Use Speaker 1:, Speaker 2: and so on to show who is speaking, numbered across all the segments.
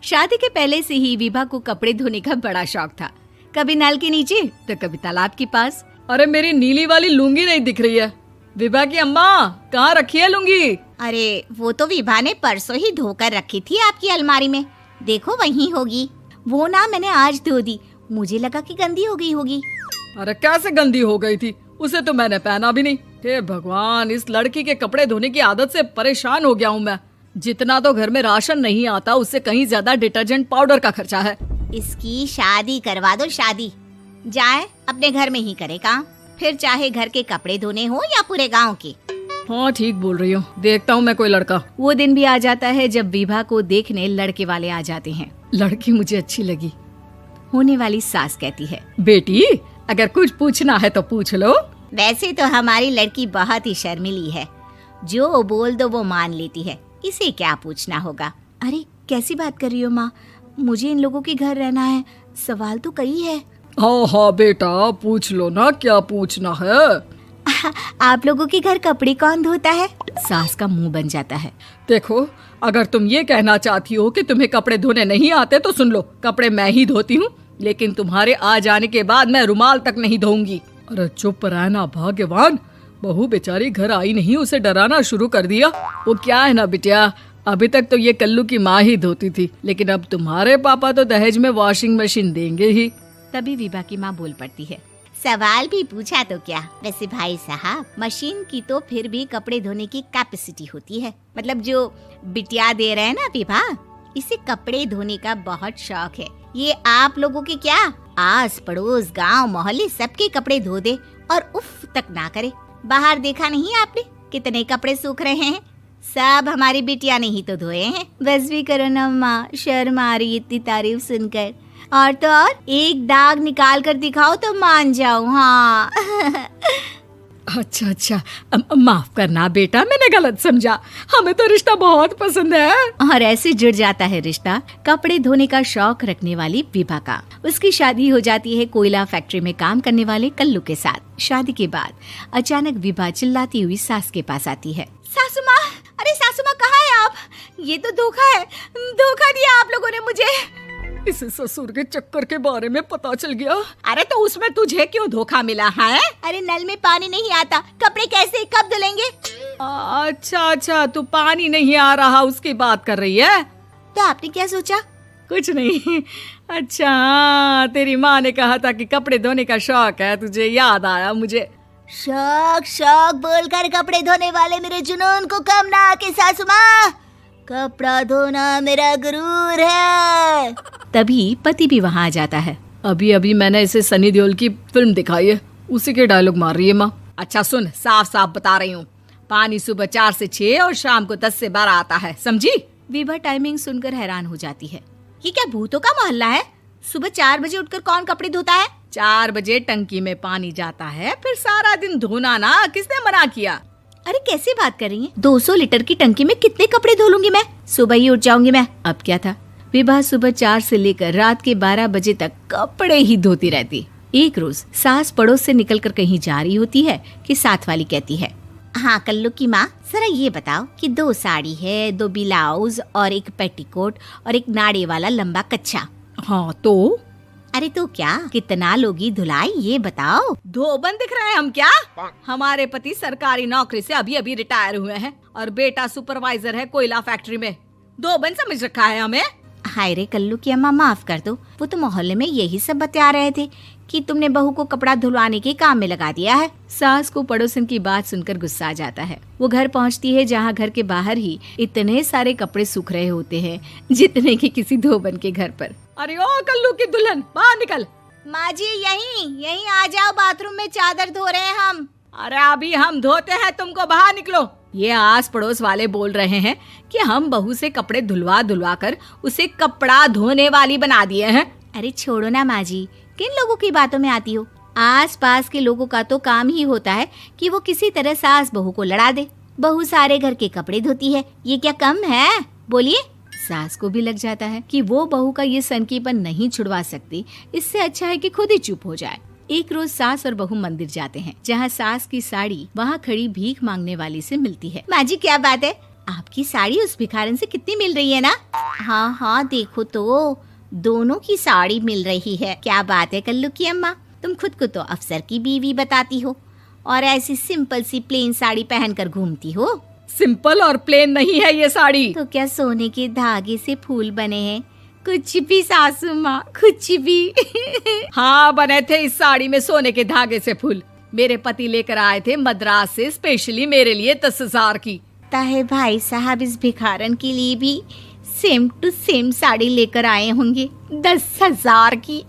Speaker 1: शादी के पहले से ही विभा को कपड़े धोने का बड़ा शौक था। कभी नल के नीचे तो कभी तालाब के पास।
Speaker 2: अरे मेरी नीली वाली लुंगी नहीं दिख रही है। विभा की अम्मा, कहाँ रखी है लुंगी?
Speaker 3: अरे वो तो विभा ने परसों ही धोकर रखी थी आपकी अलमारी में, देखो वहीं होगी। वो ना मैंने आज धो दी, मुझे लगा कि गंदी हो गई होगी।
Speaker 2: अरे कैसे गंदी हो गई थी? उसे तो मैंने पहना भी नहीं। हे भगवान, इस लड़की के कपड़े धोने की आदत से परेशान हो गया हूँ मैं। जितना तो घर में राशन नहीं आता, उससे कहीं ज्यादा डिटर्जेंट पाउडर का खर्चा है।
Speaker 3: इसकी शादी करवा दो, शादी। जाए अपने घर में ही करे काम, फिर चाहे घर के कपड़े धोने हो या पूरे गांव के।
Speaker 2: हाँ ठीक बोल रही हो, देखता हूँ मैं कोई लड़का।
Speaker 1: वो दिन भी आ जाता है जब विभा को देखने लड़के वाले आ जाते हैं।
Speaker 2: लड़की मुझे अच्छी लगी।
Speaker 1: होने वाली सास कहती है,
Speaker 2: बेटी अगर कुछ पूछना है तो पूछ लो।
Speaker 3: वैसे तो हमारी लड़की बहुत ही शर्मीली है, जो बोल दो वो मान लेती है, इसे क्या पूछना होगा।
Speaker 1: अरे कैसी बात कर रही हो माँ, मुझे इन लोगों के घर रहना है, सवाल तो कई है।
Speaker 2: हाँ हाँ बेटा, पूछ लो ना, क्या पूछना है।
Speaker 1: आप लोगों के घर कपड़े कौन धोता है? सास का मुंह बन जाता है।
Speaker 2: देखो, अगर तुम ये कहना चाहती हो कि तुम्हें कपड़े धोने नहीं आते तो सुन लो, कपड़े मैं ही धोती हूँ, लेकिन तुम्हारे आ जाने के बाद मैं रुमाल तक नहीं धोऊंगी। अरे चुप रहना भाग्यवान, बहू बेचारी घर आई नहीं, उसे डराना शुरू कर दिया। वो क्या है ना बिटिया, अभी तक तो ये कल्लू की माँ ही धोती थी, लेकिन अब तुम्हारे पापा तो दहेज में वॉशिंग मशीन देंगे ही।
Speaker 1: तभी विभा की माँ बोल पड़ती है,
Speaker 3: सवाल भी पूछा तो क्या। वैसे भाई साहब, मशीन की तो फिर भी कपड़े धोने की कैपेसिटी होती है। मतलब जो बिटिया दे रहे हैं ना विभा, इसे कपड़े धोने का बहुत शौक है। ये आप लोगों के क्या, आस पड़ोस गांव मोहल्ले सबके कपड़े धो दे और उफ तक ना करे। बाहर देखा नहीं आपने कितने कपड़े सूख रहे हैं? सब हमारी बिटिया ने ही तो धोए हैं।
Speaker 1: बस भी करो ना माँ, शर्म आ रही इतनी तारीफ सुनकर। और तो और एक दाग निकाल कर दिखाओ तो मान जाऊं। हाँ
Speaker 2: अच्छा, माफ करना बेटा, मैंने गलत समझा। हमें तो रिश्ता बहुत पसंद है।
Speaker 1: और ऐसे जुड़ जाता है रिश्ता कपड़े धोने का शौक रखने वाली विभा का। उसकी शादी हो जाती है कोयला फैक्ट्री में काम करने वाले कल्लू के साथ। शादी के बाद अचानक विभा चिल्लाती हुई सास के पास आती है।
Speaker 3: सासू माँ, अरे सासू माँ कहाँ है आप? ये तो धोखा है, धोखा दिया आप लोगों ने मुझे।
Speaker 2: इसे ससुर के चक्कर के बारे में पता चल गया।
Speaker 3: अरे तो उसमें तुझे क्यों धोखा मिला है? अरे नल में पानी नहीं आता, कपड़े कैसे कब धुलेंगे?
Speaker 2: अच्छा, तू पानी नहीं आ रहा उसकी बात कर रही है।
Speaker 3: तो आपने क्या सोचा?
Speaker 2: कुछ नहीं। अच्छा, तेरी माँ ने कहा था कि कपड़े धोने का शौक है तुझे, याद आया मुझे।
Speaker 3: शौक बोलकर कपड़े धोने वाले मेरे जुनून को कम ना आके सासू माँ, कपड़ा धोना मेरा गुरूर है।
Speaker 1: तभी पति भी वहाँ आ जाता है।
Speaker 2: अभी मैंने इसे सनी देओल की फिल्म दिखाई है, उसी के डायलॉग मार रही है माँ। अच्छा सुन, साफ साफ बता रही हूँ, पानी सुबह 4 से 6 और शाम को 10 से 12 आता है, समझी?
Speaker 1: विभा टाइमिंग सुनकर हैरान हो जाती है।
Speaker 3: ये क्या भूतों का मोहल्ला है? सुबह 4 बजे उठकर कौन कपड़े धोता है?
Speaker 2: 4 बजे टंकी में पानी जाता है, फिर सारा दिन धोना ना, किसने मना किया?
Speaker 1: अरे कैसी बात कर रही हैं? 200 लीटर की टंकी में कितने कपड़े धो लूंगी मैं? सुबह ही उठ जाऊंगी मैं। अब क्या था, विभा सुबह 4 से लेकर रात के 12 बजे तक कपड़े ही धोती रहती। एक रोज सास पड़ोस से निकलकर कहीं जा रही होती है कि साथ वाली कहती है,
Speaker 3: हाँ कल्लू की माँ, जरा ये बताओ कि 2 साड़ी है, 2 ब्लाउज और एक पेटीकोट और एक नाड़े वाला लंबा कच्छा।
Speaker 2: हाँ तो?
Speaker 3: अरे तो क्या, कितना लोगी धुलाई ये बताओ।
Speaker 2: धोबन दिख रहे हैं हम क्या? हमारे पति सरकारी नौकरी से अभी रिटायर हुए हैं और बेटा सुपरवाइजर है कोयला फैक्ट्री में। धोबन समझ रखा है हमें?
Speaker 3: हाय रे कल्लू की अम्मा, माफ कर दो, वो तो मोहल्ले में यही सब बता रहे थे कि तुमने बहू को कपड़ा धुलवाने के काम में लगा दिया है।
Speaker 1: सास को पड़ोसन की बात सुनकर गुस्सा आ जाता है। वो घर पहुंचती है जहां घर के बाहर ही इतने सारे कपड़े सूख रहे होते हैं जितने कि किसी धोबन के घर पर।
Speaker 2: अरे ओ कल्लू की दुल्हन, बाहर निकल।
Speaker 3: माँ जी यहीं आ जाओ, बाथरूम में चादर धो रहे हैं हम।
Speaker 2: अरे अभी हम धोते हैं, तुमको बाहर निकलो। ये आस पड़ोस वाले बोल रहे हैं कि हम बहू से कपड़े धुलवा कर उसे कपड़ा धोने वाली बना दिए हैं।
Speaker 3: अरे छोड़ो ना माँ जी, किन लोगों की बातों में आती हो? आस पास के लोगों का तो काम ही होता है कि वो किसी तरह सास बहू को लड़ा दे। बहू सारे घर के कपड़े धोती है, ये क्या कम है? बोलिए।
Speaker 1: सास को भी लग जाता है कि वो बहू का ये सनकीपन नहीं छुड़वा सकती, इससे अच्छा है कि खुद ही चुप हो जाए। एक रोज सास और बहू मंदिर जाते हैं, जहाँ सास की साड़ी वहाँ खड़ी भीख मांगने वाली से मिलती है।
Speaker 3: माँ जी क्या बात है, आपकी साड़ी उस भिखारन से कितनी मिल रही है ना? हाँ हाँ देखो तो दोनों की साड़ी मिल रही है। क्या बात है कल्लू की अम्मा, तुम खुद को तो अफसर की बीवी बताती हो और ऐसी सिंपल सी प्लेन साड़ी पहनकर घूमती हो।
Speaker 2: सिंपल और प्लेन नहीं है ये साड़ी।
Speaker 3: तो क्या सोने के धागे से फूल बने हैं? कुछ भी सासू माँ, कुछ भी।
Speaker 2: हाँ बने थे इस साड़ी में सोने के धागे से फूल। मेरे पति लेकर आए थे मद्रास से स्पेशली मेरे लिए 10,000 की।
Speaker 3: ताहे भाई साहब इस भिखारन के लिए भी सेम टू सेम साड़ी लेकर आए होंगे 10,000 की।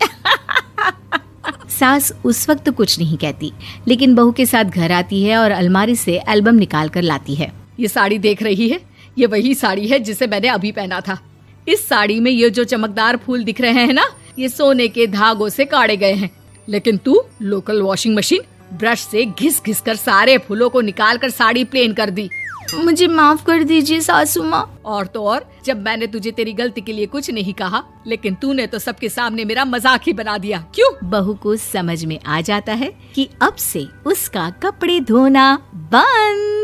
Speaker 1: सास उस वक्त तो कुछ नहीं कहती, लेकिन बहू के साथ घर आती है और अलमारी से एल्बम निकाल कर लाती है।
Speaker 2: ये साड़ी देख रही है, ये वही साड़ी है जिसे मैंने अभी पहना था। इस साड़ी में ये जो चमकदार फूल दिख रहे हैं ना, ये सोने के धागों से काटे गए हैं। लेकिन तू लोकल वॉशिंग मशीन ब्रश से घिस घिस कर सारे फूलों को निकाल कर साड़ी प्लेन कर दी।
Speaker 1: मुझे माफ कर दीजिए सासू माँ।
Speaker 2: और तो और, जब मैंने तुझे तेरी गलती के लिए कुछ नहीं कहा, लेकिन तूने तो सबके सामने मेरा मजाक ही बना दिया। क्यों?
Speaker 1: बहू को समझ में आ जाता है कि अब से उसका कपड़े धोना बंद।